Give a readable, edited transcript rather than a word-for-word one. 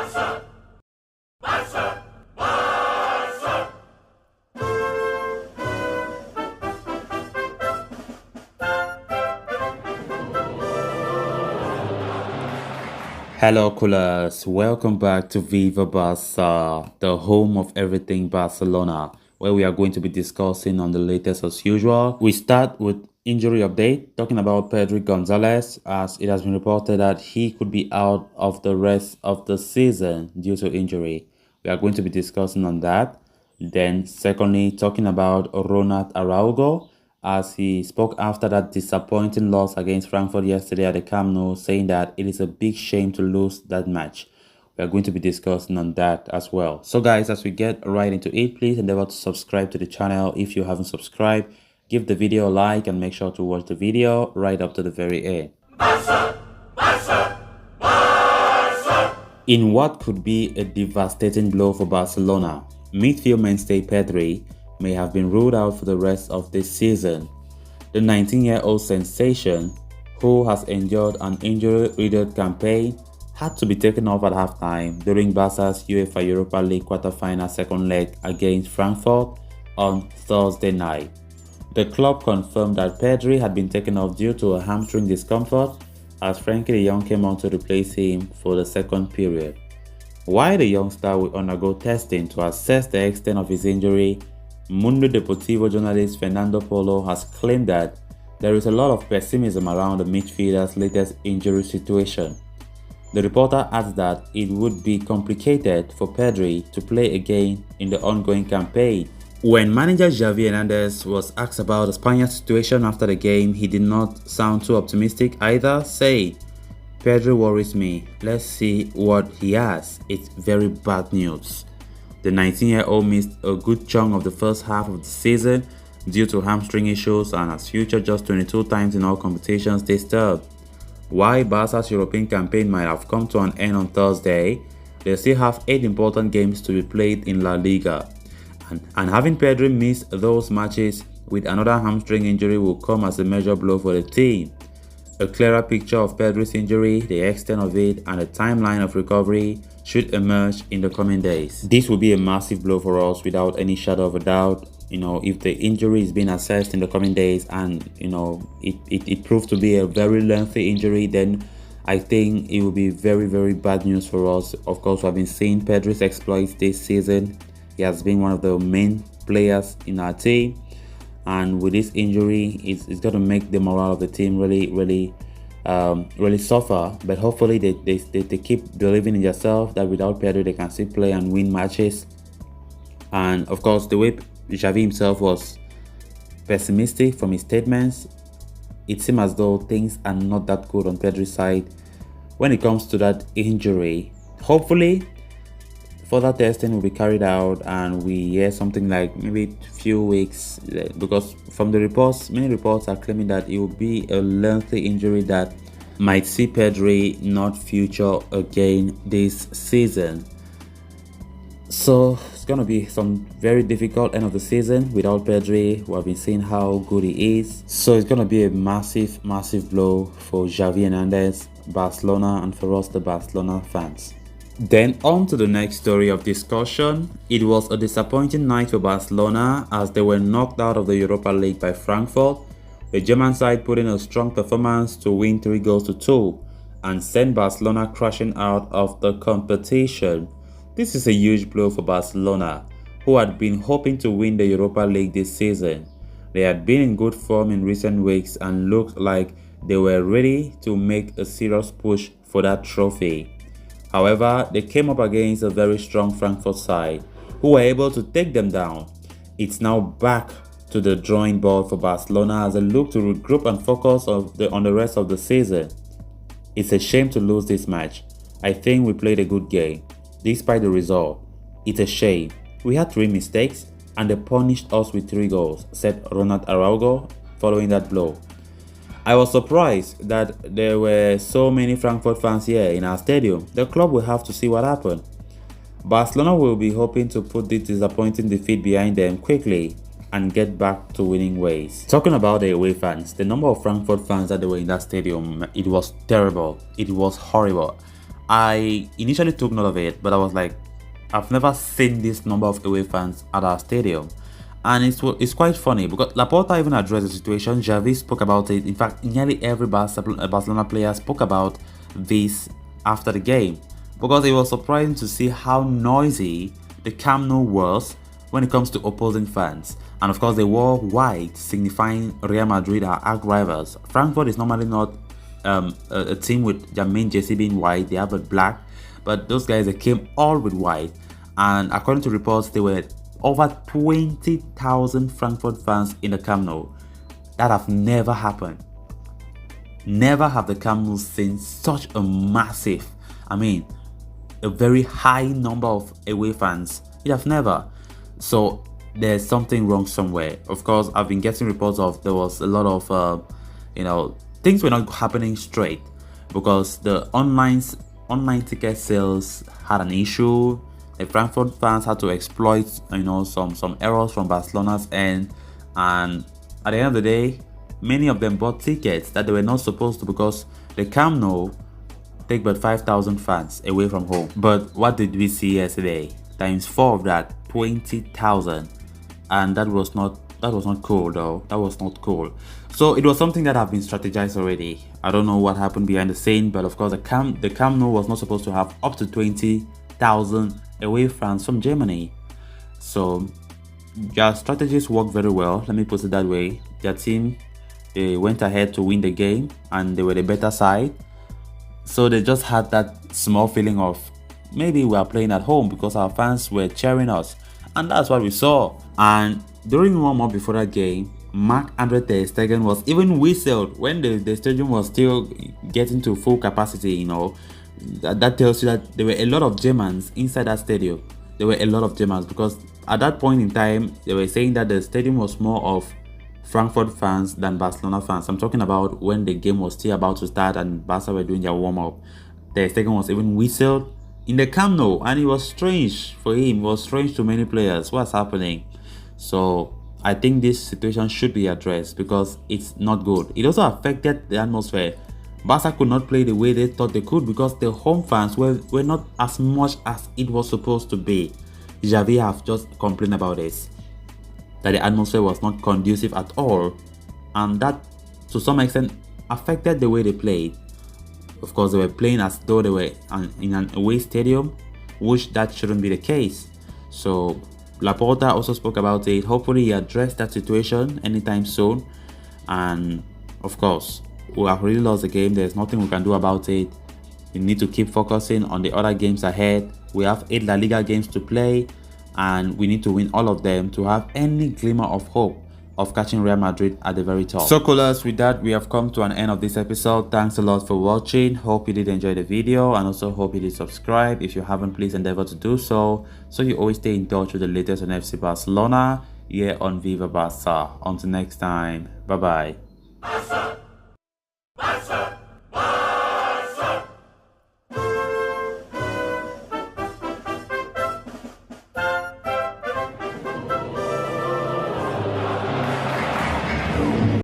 Barça! Barça! Barça! Hello, coolers. Welcome back to Viva Barça, the home of everything Barcelona, where we are going to be discussing on the latest as usual. We start with injury update, talking about Pedri Gonzalez, as it has been reported that he could be out of the rest of the season due to injury. We are going to be discussing on that. Then, secondly, talking about Ronald Araujo, as he spoke after that disappointing loss against Frankfurt yesterday at the Camp Nou, saying that it is a big shame to lose that match. We are going to be discussing on that as well. So guys, as we get right into it, please endeavor to subscribe to the channel if you haven't subscribed. Give the video a like and make sure to watch the video right up to the very end. Barça! Barça! Barça! In what could be a devastating blow for Barcelona, midfield mainstay Pedri may have been ruled out for the rest of this season. The 19-year-old sensation, who has endured an injury-riddled campaign, had to be taken off at halftime during Barca's UEFA Europa League quarter-final second leg against Frankfurt on Thursday night. The club confirmed that Pedri had been taken off due to a hamstring discomfort as Frankie de Jong came on to replace him for the second period. While the youngster will undergo testing to assess the extent of his injury, Mundo Deportivo journalist Fernando Polo has claimed that there is a lot of pessimism around the midfielder's latest injury situation. The reporter adds that it would be complicated for Pedri to play again in the ongoing campaign. When manager Xavi Hernandez was asked about the Spaniard's situation after the game, he did not sound too optimistic either, saying, "Pedri worries me. Let's see what he has. It's very bad news." The 19-year-old missed a good chunk of the first half of the season due to hamstring issues and has featured just 22 times in all competitions this term. While Barca's European campaign might have come to an end on Thursday, they still have 8 important games to be played in La Liga. And having Pedri miss those matches with another hamstring injury will come as a major blow for the team. A clearer picture of Pedri's injury, the extent of it, and the timeline of recovery should emerge in the coming days. This will be a massive blow for us without any shadow of a doubt. If the injury is being assessed in the coming days and, it proves to be a very lengthy injury, then I think it will be very, very bad news for us. Of course, we have been seeing Pedri's exploits this season. He has been one of the main players in our team. And with this injury, it's going to make the morale of the team really suffer. But hopefully they keep believing in themselves that without Pedri they can still play and win matches. And of course, the way Xavi himself was pessimistic from his statements, it seems as though things are not that good on Pedri's side when it comes to that injury. Hopefully, further testing will be carried out and we hear something like maybe a few weeks, because from the reports, many reports are claiming that it will be a lengthy injury that might see Pedri not feature again this season. So it's going to be some very difficult end of the season without Pedri. We have been seeing how good he is. So it's going to be a massive blow for Xavi Hernandez, Barcelona, and for us, the Barcelona fans. Then on to the next story of discussion. It was a disappointing night for Barcelona as they were knocked out of the Europa League by Frankfurt. The German side put in a strong performance to win 3-2 and send Barcelona crashing out of the competition. This is a huge blow for Barcelona, who had been hoping to win the Europa League this season. They had been in good form in recent weeks and looked like they were ready to make a serious push for that trophy. However, they came up against a very strong Frankfurt side, who were able to take them down. It's now back to the drawing board for Barcelona as they look to regroup and focus on the rest of the season. It's a shame to lose this match. I think we played a good game, despite the result. It's a shame. We had 3 mistakes and they punished us with 3 goals, said Ronald Araujo following that blow. I was surprised that there were so many Frankfurt fans here in our stadium. The club will have to see what happened. Barcelona will be hoping to put this disappointing defeat behind them quickly and get back to winning ways. Talking about the away fans, the number of Frankfurt fans that they were in that stadium, it was terrible. It was horrible. I initially took note of it, but I was like, I've never seen this number of away fans at our stadium. And it's quite funny because Laporta even addressed the situation. Xavi spoke about it. In fact, nearly every Barcelona player spoke about this after the game, because it was surprising to see how noisy the Camp Nou was when it comes to opposing fans. And of course, they wore white, signifying Real Madrid are arch rivals. Frankfurt is normally not a team with their main jersey being white. They have a black, but those guys, they came all with white. And according to reports, there were over 20,000 Frankfurt fans in the Camp Nou. That have never happened. Never have the Camp Nou seen such a massive, a very high number of away fans. It have never. So there's something wrong somewhere. Of course, I've been getting reports of there was a lot of things were not happening straight, because the online ticket sales had an issue. The Frankfurt fans had to exploit some errors from Barcelona's end, and at the end of the day, many of them bought tickets that they were not supposed to, because the Camp Nou take but 5,000 fans away from home. But what did we see yesterday? Times 4 of that, 20,000, and that was not cool though. That was not cool. So it was something that have been strategized already. I don't know what happened behind the scene, but of course the Camp Nou was not supposed to have up to 20,000 away fans from Germany. So their strategies worked very well, let me put it that way. Their team, they went ahead to win the game, and they were the better side. So they just had that small feeling of maybe we are playing at home, because our fans were cheering us, and that's what we saw. And during warm-up before that game, Marc-Andre ter Stegen was even whistled when the stadium was still getting to full capacity. That tells you that there were a lot of Germans inside that stadium. There were a lot of Germans, because at that point in time, they were saying that the stadium was more of Frankfurt fans than Barcelona fans. I'm talking about when the game was still about to start and Barca were doing their warm-up. Ter Stegen was even whistled in the Camp Nou, and it was strange for him. It was strange to many players. What's happening? So I think this situation should be addressed, because it's not good. It also affected the atmosphere. Barca could not play the way they thought they could, because the home fans were not as much as it was supposed to be. Xavi have just complained about this, that the atmosphere was not conducive at all, and that to some extent affected the way they played. Of course, they were playing as though they were in an away stadium, which that shouldn't be the case. So Laporta also spoke about it. Hopefully he addressed that situation anytime soon. And of course, we have really lost the game. There's nothing we can do about it. We need to keep focusing on the other games ahead. We have 8 La Liga games to play, and we need to win all of them to have any glimmer of hope of catching Real Madrid at the very top. So coolers, with that, we have come to an end of this episode. Thanks a lot for watching. Hope you did enjoy the video, and also hope you did subscribe. If you haven't, please endeavor to do so you always stay in touch with the latest on FC Barcelona here on Viva Barca. Until next time, bye bye. Barça!